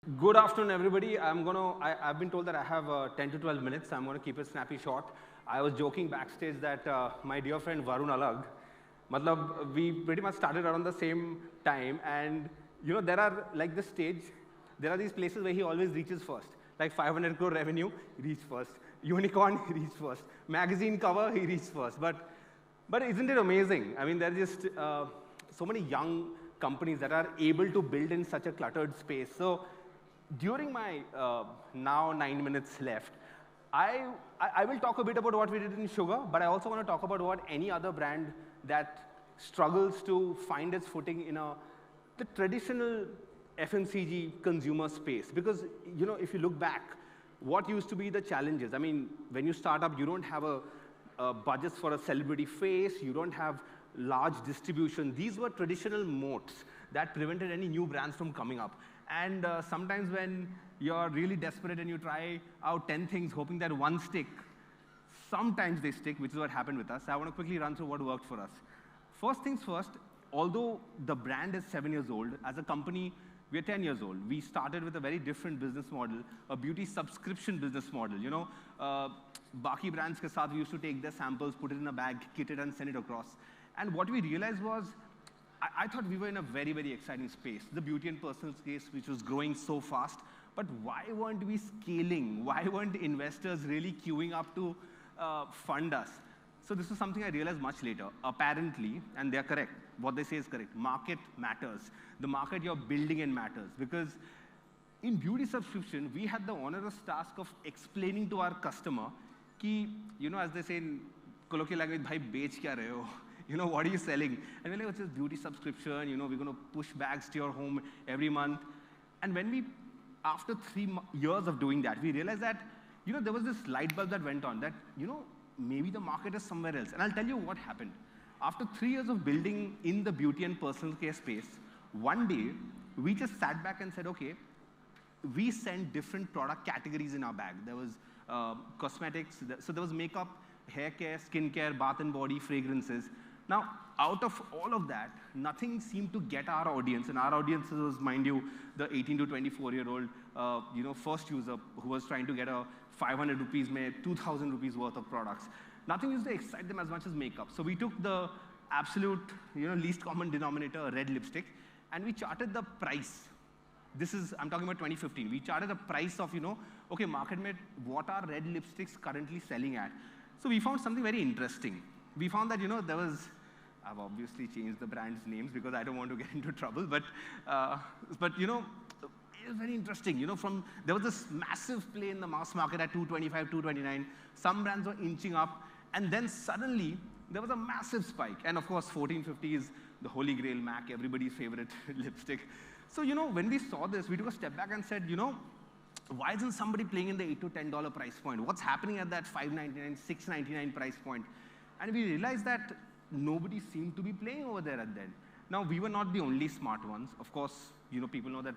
Good afternoon, everybody. I've been told that I have 10 to 12 minutes. I'm going to keep it snappy short. I was joking backstage that my dear friend Varun Alag, we pretty much started around the same time. And, there are, like the stage, there are these places where he always reaches first. Like 500 crore revenue, he reached first. Unicorn, he reached first. Magazine cover, he reached first. But isn't it amazing? I mean, there are just so many young companies that are able to build in such a cluttered space. So during my now 9 minutes left, I will talk a bit about what we did in sugar, but I also want to talk about what any other brand that struggles to find its footing in the traditional FMCG consumer space. Because, if you look back, what used to be the challenges? I mean, when you start up, you don't have a budgets for a celebrity face, you don't have large distribution. These were traditional moats that prevented any new brands from coming up. And sometimes when you're really desperate and you try out 10 things hoping that one stick, sometimes they stick, which is what happened with us. I want to quickly run through what worked for us. First things first, although the brand is 7 years old, as a company, we're 10 years old. We started with a very different business model, a beauty subscription business model. Baki brands ke saath, we used to take their samples, put it in a bag, kit it, and send it across. And what we realized was, I thought we were in a very, very exciting space. The beauty and personal space, which was growing so fast. But why weren't we scaling? Why weren't investors really queuing up to fund us? So this is something I realized much later. Apparently, and they're correct, what they say is correct, market matters. The market you're building in matters. Because in beauty subscription, we had the onerous task of explaining to our customer ki, as they say in colloquial language, bhai, bech kya rahe ho? What are you selling? And we're like, it's just beauty subscription, we're going to push bags to your home every month. And when we, after 3 years of doing that, we realized that, there was this light bulb that went on that, maybe the market is somewhere else. And I'll tell you what happened. After 3 years of building in the beauty and personal care space, one day, we just sat back and said, okay, we send different product categories in our bag. There was cosmetics, so there was makeup, hair care, skin care, bath and body, fragrances. Now, out of all of that, nothing seemed to get our audience, and our audience was, mind you, the 18 to 24-year-old, first user who was trying to get a 500 rupees, 2,000 rupees worth of products. Nothing used to excite them as much as makeup. So we took the absolute, least common denominator, a red lipstick, and we charted the price. This is, I'm talking about 2015. We charted the price of, okay, market made, what are red lipsticks currently selling at? So we found something very interesting. We found that, there was, I've obviously changed the brand's names because I don't want to get into trouble, but it was very interesting. There was this massive play in the mass market at 225, 229. Some brands were inching up, and then suddenly there was a massive spike. And of course, 1450 is the holy grail MAC, everybody's favorite lipstick. So, when we saw this, we took a step back and said, why isn't somebody playing in the $8 to $10 price point? What's happening at that $5.99, $6.99 price point? And we realized that nobody seemed to be playing over there at then. Now, we were not the only smart ones. Of course, people know that,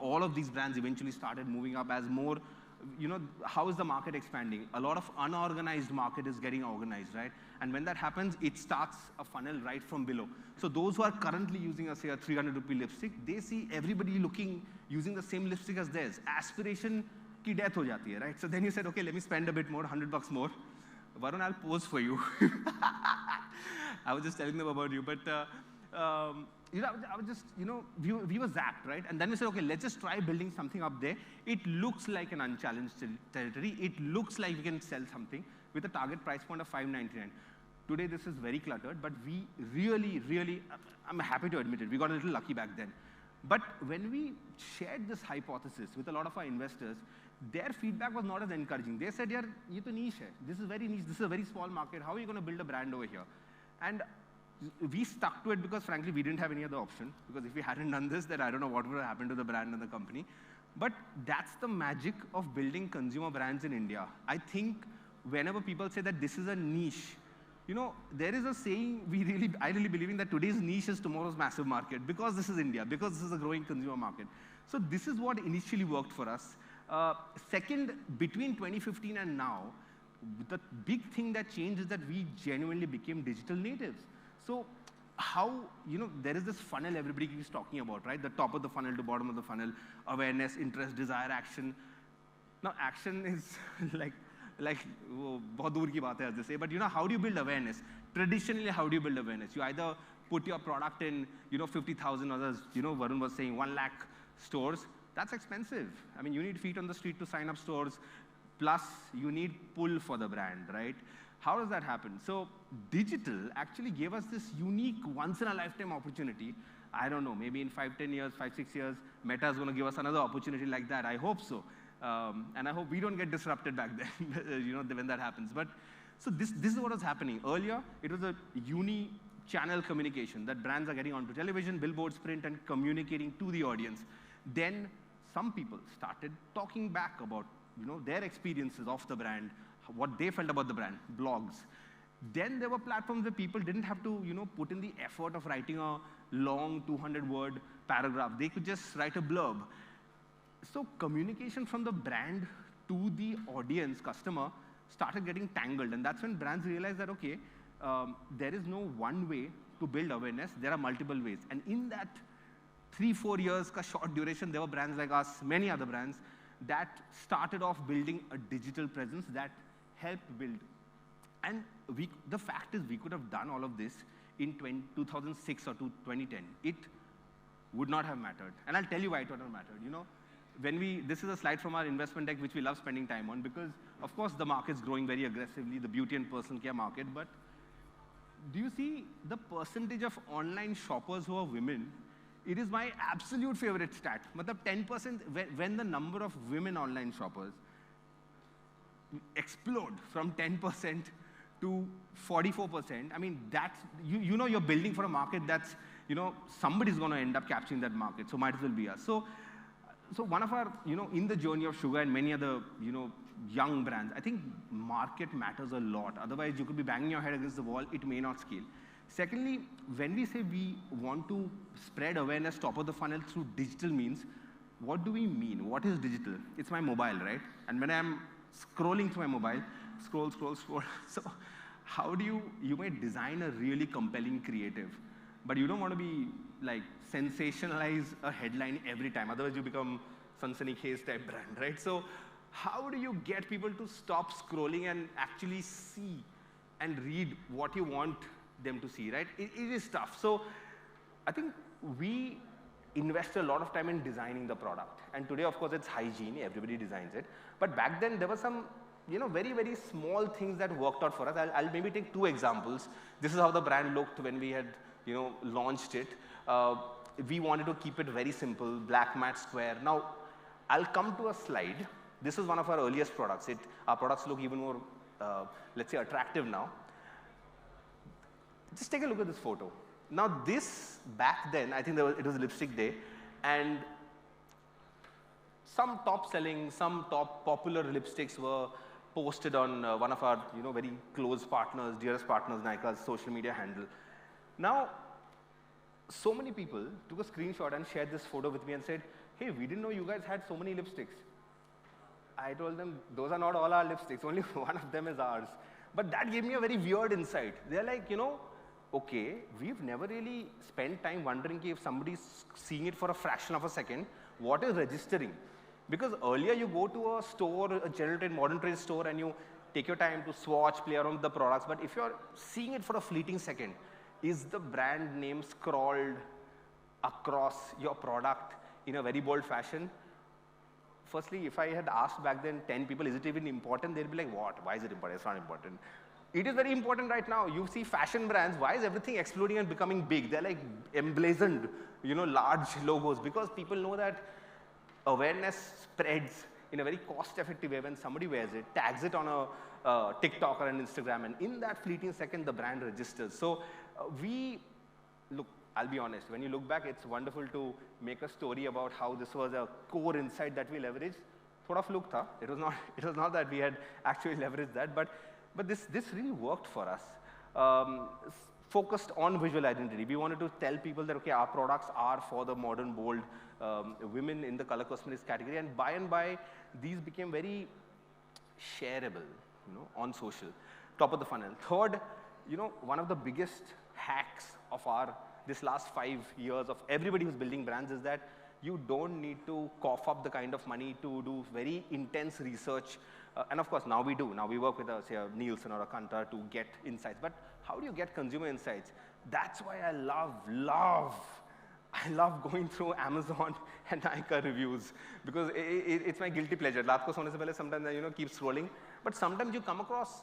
all of these brands eventually started moving up as more, how is the market expanding? A lot of unorganized market is getting organized, right? And when that happens, it starts a funnel right from below. So those who are currently using, say, a 300 rupee lipstick, they see everybody using the same lipstick as theirs. Aspiration ki death ho jati hai, right? So then you said, okay, let me spend a bit more, 100 bucks more. Varun, I'll pose for you. I was just telling them about you, but I was just, we were zapped, right? And then we said, okay, let's just try building something up there. It looks like an unchallenged territory. It looks like we can sell something with a target price point of $5.99. Today, this is very cluttered, but we really, I'm happy to admit it, we got a little lucky back then. But when we shared this hypothesis with a lot of our investors, their feedback was not as encouraging. They said, yaar, ye to niche hai. This is very niche. This is a very small market. How are you going to build a brand over here? And we stuck to it because, frankly, we didn't have any other option. Because if we hadn't done this, then I don't know what would have happened to the brand and the company. But that's the magic of building consumer brands in India. I think whenever people say that this is a niche, there is a saying, I really believe in that today's niche is tomorrow's massive market because this is India, because this is a growing consumer market. So this is what initially worked for us. Second, between 2015 and now, the big thing that changed is that we genuinely became digital natives. So how, there is this funnel everybody keeps talking about, right? The top of the funnel to bottom of the funnel, awareness, interest, desire, action. Now, action is like बहुत दूर की बात है, as they say, but how do you build awareness? Traditionally, how do you build awareness? You either put your product in, 50,000 others, Varun was saying 1 lakh stores. That's expensive. I mean, you need feet on the street to sign up stores, plus you need pull for the brand, right? How does that happen? So digital actually gave us this unique once-in-a-lifetime opportunity. I don't know, maybe in 5, 10 years, 5, 6 years, Meta is going to give us another opportunity like that. I hope so. And I hope we don't get disrupted back then, when that happens. But so this is what was happening. Earlier, it was a uni-channel communication that brands are getting onto television, billboards, print, and communicating to the audience. Then some people started talking back about, their experiences of the brand, what they felt about the brand, blogs. Then there were platforms where people didn't have to, put in the effort of writing a long 200-word paragraph. They could just write a blurb. So communication from the brand to the audience, customer, started getting tangled. And that's when brands realized that, okay, there is no one way to build awareness. There are multiple ways. And in that 3-4 years ka short duration, there were brands like us, many other brands, that started off building a digital presence that helped build. And the fact is, we could have done all of this in 2006 or 2010. It would not have mattered. And I'll tell you why it would not have mattered. This is a slide from our investment deck, which we love spending time on, because, of course, the market's growing very aggressively, the beauty and personal care market. But do you see the percentage of online shoppers who are women? It is my absolute favorite stat. Matlab 10%, when the number of women online shoppers explode from 10% to 44%, I mean, that's, you're building for a market that's, somebody's going to end up capturing that market, so might as well be us. So one of our, in the journey of Sugar and many other, young brands, I think market matters a lot. Otherwise, you could be banging your head against the wall, it may not scale. Secondly, when we say we want to spread awareness top of the funnel through digital means, what do we mean? What is digital? It's my mobile, right? And when I'm scrolling through my mobile, scroll. So how do you might design a really compelling creative, but you don't want to be like sensationalize a headline every time. Otherwise, you become Sansani Case type brand, right? So how do you get people to stop scrolling and actually see and read what you want them to see, right? It is tough. So I think we invest a lot of time in designing the product. And today, of course, it's hygiene. Everybody designs it. But back then, there were some, very, very small things that worked out for us. I'll maybe take 2 examples. This is how the brand looked when we had, launched it. We wanted to keep it very simple, black matte square. Now, I'll come to a slide. This is one of our earliest products. Our products look even more, let's say, attractive now. Just take a look at this photo. Now this, back then, I think it was lipstick day, and some top selling, some top popular lipsticks were posted on one of our, very close partners, dearest partners, Nykaa's social media handle. Now, so many people took a screenshot and shared this photo with me and said, hey, we didn't know you guys had so many lipsticks. I told them, those are not all our lipsticks, only one of them is ours. But that gave me a very weird insight. They're like, okay, we've never really spent time wondering if somebody's seeing it for a fraction of a second, what is registering? Because earlier you go to a store, a general trade, modern trade store, and you take your time to swatch, play around with the products. But if you're seeing it for a fleeting second, is the brand name scrawled across your product in a very bold fashion? Firstly, if I had asked back then 10 people, is it even important? They'd be like, what? Why is it important? It's not important. It is very important right now. You see fashion brands, why is everything exploding and becoming big? They're like emblazoned, large logos, because people know that awareness spreads in a very cost-effective way when somebody wears it, tags it on a TikTok or an Instagram, and in that fleeting second, the brand registers. So look, I'll be honest, when you look back, it's wonderful to make a story about how this was a core insight that we leveraged. Thoda fluke tha. It was not that we had actually leveraged that, but this really worked for us. Focused on visual identity. We wanted to tell people that, okay, our products are for the modern, bold women in the color cosmetics category, and by, these became very shareable, on social. Top of the funnel. Third, one of the biggest hacks of this last 5 years of everybody who's building brands is that you don't need to cough up the kind of money to do very intense research. And of course, now we do. Now we work with say a Nielsen or a Kantar to get insights. But how do you get consumer insights? That's why I love going through Amazon and Nykaa reviews, because it's my guilty pleasure. Raat ko sone se pehle sometimes I keep scrolling, but sometimes you come across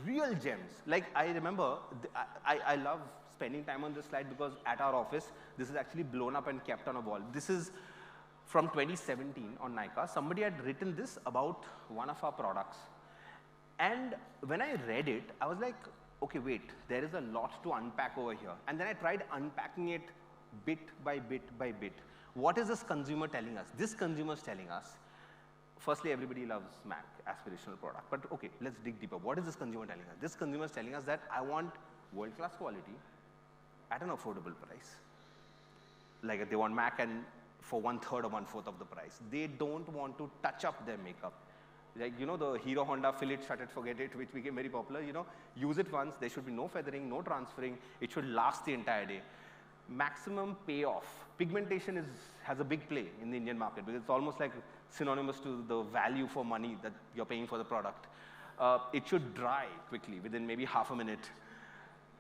real gems. Like I remember, I love spending time on this slide because at our office, this is actually blown up and kept on a wall. This is from 2017 on Nykaa. Somebody had written this about one of our products. And when I read it, I was like, okay, wait, there is a lot to unpack over here. And then I tried unpacking it bit by bit by bit. What is this consumer telling us? This consumer is telling us, firstly, everybody loves Mac, aspirational product. But okay, let's dig deeper. What is this consumer telling us? This consumer is telling us that I want world-class quality at an affordable price. Like they want Mac and for 1/3 or 1/4 of the price. They don't want to touch up their makeup. Like, the Hero Honda fill it, shut it, forget it, which became very popular. Use it once. There should be no feathering, no transferring. It should last the entire day. Maximum payoff. Pigmentation has a big play in the Indian market because it's almost like synonymous to the value for money that you're paying for the product. It should dry quickly within maybe half a minute.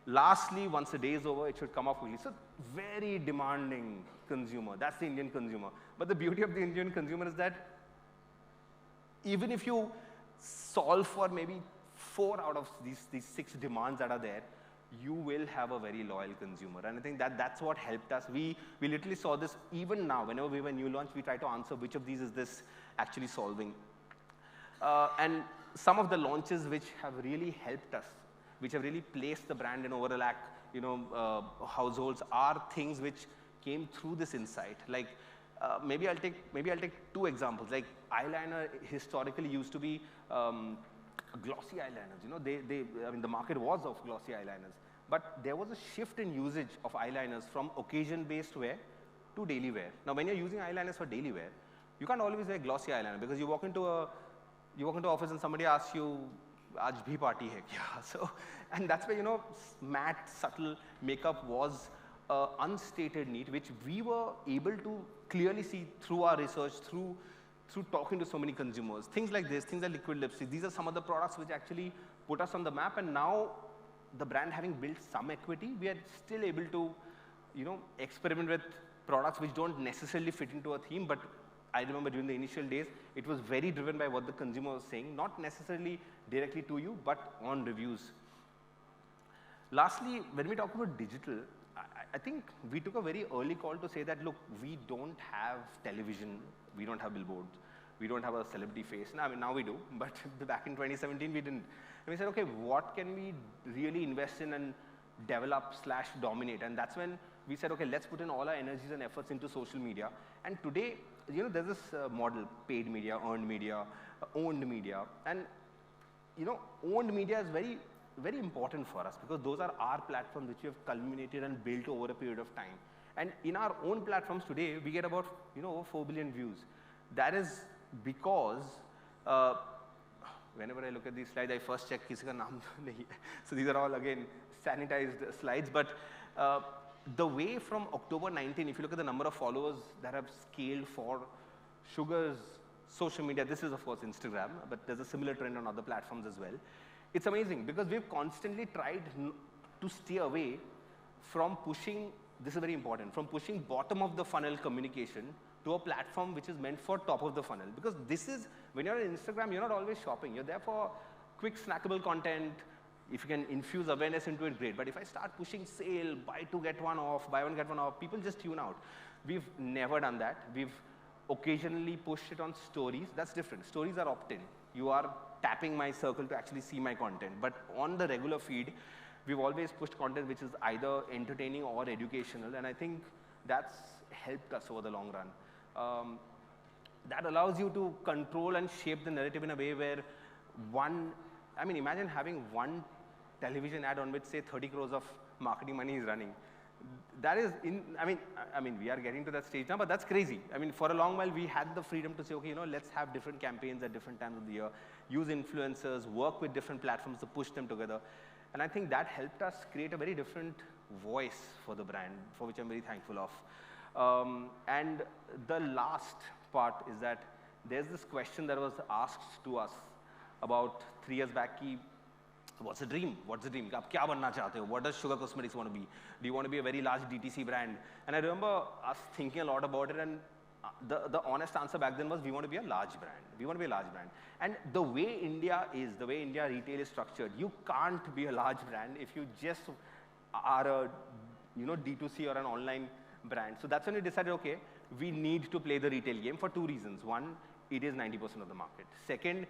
Lastly, once the day is over, it should come off quickly. So very demanding consumer. That's the Indian consumer. But the beauty of the Indian consumer is that even if you solve for maybe 4 out of these 6 demands that are there, you will have a very loyal consumer. And I think that's what helped us. We literally saw this even now. Whenever we have a new launch, we try to answer which of these is this actually solving. And some of the launches which have really helped us, which have really placed the brand in over a lakh, households, are things which came through this insight. Like maybe I'll take 2 examples. Like eyeliner historically used to be glossy eyeliners. The market was of glossy eyeliners. But there was a shift in usage of eyeliners from occasion-based wear to daily wear. Now, when you're using eyeliners for daily wear, you can't always wear glossy eyeliner because you walk into office and somebody asks you, "Aaj bhi party hai kya?" So, and that's where matte, subtle makeup was an unstated need, which we were able to clearly see through our research, through talking to so many consumers. Things like this, things like liquid lipstick, these are some of the products which actually put us on the map. And now, the brand having built some equity, we are still able to, experiment with products which don't necessarily fit into a theme. But I remember during the initial days, it was very driven by what the consumer was saying, not necessarily directly to you, but on reviews. Lastly, when we talk about digital, I think we took a very early call to say that, look, we don't have television, we don't have billboards, we don't have a celebrity face. Now we do, but back in 2017, we didn't. And we said, okay, what can we really invest in and develop/dominate? And that's when we said, okay, let's put in all our energies and efforts into social media. And today, there's this model, paid media, earned media, owned media. And, owned media is very, very important for us because those are our platforms which we have culminated and built over a period of time. And in our own platforms today, we get about, over 4 billion views. That is because, whenever I look at these slides, I first check kisi ka naam to nahi hai. So these are all, again, sanitized slides. But the way from October 19, if you look at the number of followers that have scaled for Sugar's social media, this is, of course, Instagram, but there's a similar trend on other platforms as well. It's amazing because we've constantly tried to stay away from pushing, this is very important, from pushing bottom of the funnel communication to a platform which is meant for top of the funnel. Because this is, when you're on Instagram, you're not always shopping. You're there for quick snackable content. If you can infuse awareness into it, great. But if I start pushing sale, buy 2 get 1 off, buy 1 get 1 off, people just tune out. We've never done that. We've occasionally pushed it on stories. That's different. Stories are opt-in. You are tapping my circle to actually see my content. But on the regular feed, we've always pushed content which is either entertaining or educational. And I think that's helped us over the long run. That allows you to control and shape the narrative in a way where imagine having one television ad on which, say, 30 crores of marketing money is running. That is, we are getting to that stage now, but that's crazy. For a long while, we had the freedom to say, okay, let's have different campaigns at different times of the year, use influencers, work with different platforms to push them together. And I think that helped us create a very different voice for the brand, for which I'm very thankful of. And the last part is that there's this question that was asked to us about 3 years back. What's the dream? What's the dream? आप क्या बनना चाहते हो? What does Sugar Cosmetics want to be? Do you want to be a very large DTC brand? And I remember us thinking a lot about it, and the honest answer back then was we want to be a large brand. We want to be a large brand. And the way India is, the way India retail is structured, you can't be a large brand if you just are a D2C or an online brand. So that's when we decided, okay, we need to play the retail game for 2 reasons. One, it is 90% of the market. Second,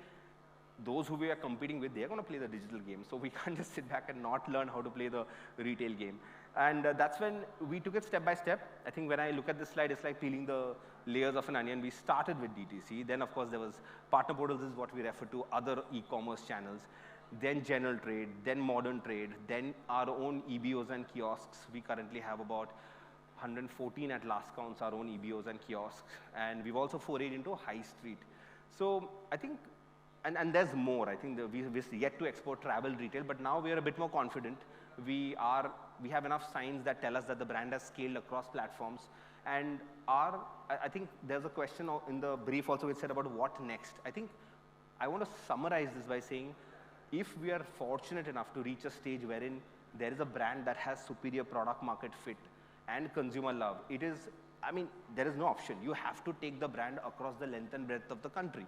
those who we are competing with, they're going to play the digital game. So we can't just sit back and not learn how to play the retail game. And that's when we took it step by step. I think when I look at this slide, it's like peeling the layers of an onion. We started with DTC. Then, of course, there was partner portals, is what we refer to, other e-commerce channels. Then general trade, then modern trade, then our own EBOs and kiosks. We currently have about 114 at last counts, our own EBOs and kiosks. And we've also forayed into high street. So I think, and there's more. I think we're yet to export travel retail, but now we are a bit more confident. We have enough signs that tell us that the brand has scaled across platforms. And I think there's a question in the brief also which said about what next. I think I want to summarize this by saying, if we are fortunate enough to reach a stage wherein there is a brand that has superior product market fit and consumer love, there is no option. You have to take the brand across the length and breadth of the country,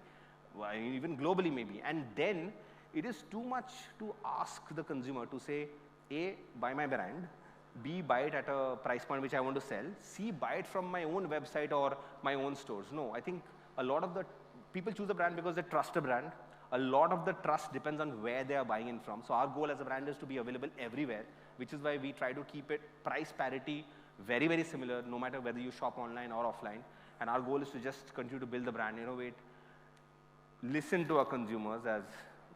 even globally maybe. And then it is too much to ask the consumer to say, A, buy my brand, B, buy it at a price point which I want to sell, C, buy it from my own website or my own stores. No, I think a lot of the people choose a brand because they trust a brand. A lot of the trust depends on where they are buying in from. So our goal as a brand is to be available everywhere, which is why we try to keep it price parity very, very similar, no matter whether you shop online or offline. And our goal is to just continue to build the brand, innovate, listen to our consumers, as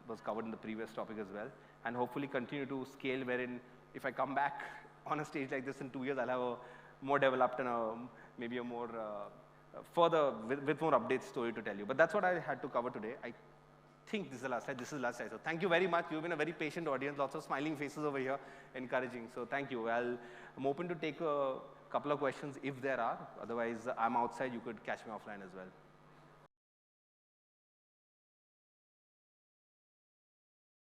was covered in the previous topic as well, and hopefully continue to scale, wherein if I come back on a stage like this in 2 years, I'll have a more developed and maybe a more further, with more updates story to tell you. But that's what I had to cover today. I think this is the last slide. This is the last slide. So thank you very much. You've been a very patient audience. Lots of smiling faces over here, encouraging. So thank you. I'm open to take a couple of questions if there are. Otherwise, I'm outside. You could catch me offline as well.